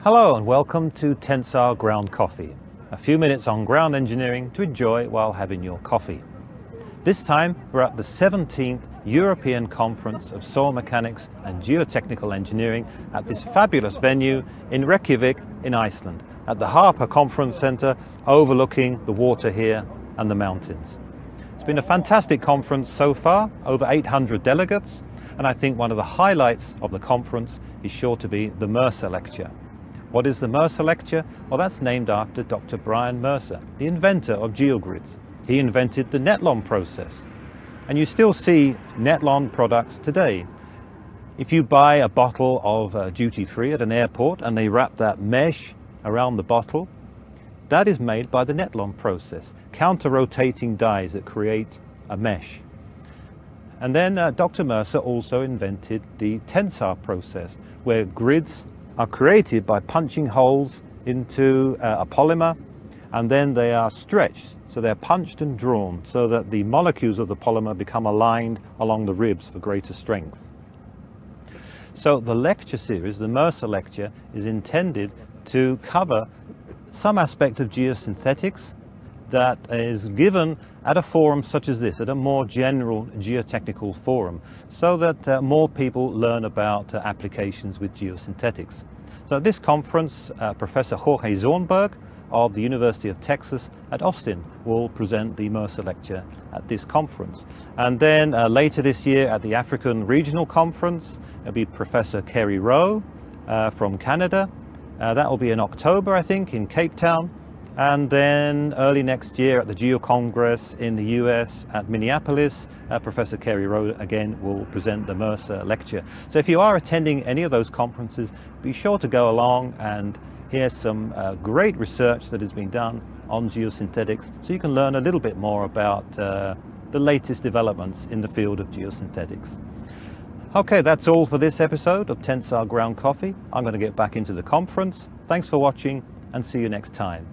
Hello and welcome to Tensar Ground Coffee. A few minutes on ground engineering to enjoy while having your coffee. This time we're at the 17th European Conference of Soil Mechanics and Geotechnical Engineering at this fabulous venue in Reykjavik in Iceland, at the Harper Conference Centre overlooking the water here and the mountains. It's been a fantastic conference so far, over 800 delegates, and I think one of the highlights of the conference is sure to be the Mercer Lecture. What is the Mercer Lecture? Well, that's named after Dr. Brian Mercer, the inventor of Geogrids. He invented the Netlon process. And you still see Netlon products today. If you buy a bottle of duty-free at an airport and they wrap that mesh around the bottle, that is made by the Netlon process, counter-rotating dies that create a mesh. And then Dr. Mercer also invented the Tensar process, where grids are created by punching holes into a polymer, and then they are stretched, so they're punched and drawn so that the molecules of the polymer become aligned along the ribs for greater strength. So the lecture series, the Mercer Lecture, is intended to cover some aspect of geosynthetics that is given at a forum such as this, at a more general geotechnical forum, so that more people learn about applications with geosynthetics. So at this conference, Professor Jorge Zornberg of the University of Texas at Austin will present the Mercer Lecture at this conference. And then later this year at the African Regional Conference, it'll be Professor Kerry Rowe from Canada. That will be in October, I think, in Cape Town. And then early next year at the Geo Congress in the US at Minneapolis, Professor Kerry Rowe again will present the Mercer Lecture. So if you are attending any of those conferences, be sure to go along and hear some great research that has been done on geosynthetics, so you can learn a little bit more about the latest developments in the field of geosynthetics. Okay, that's all for this episode of Tensar Ground Coffee. I'm going to get back into the conference. Thanks for watching and see you next time.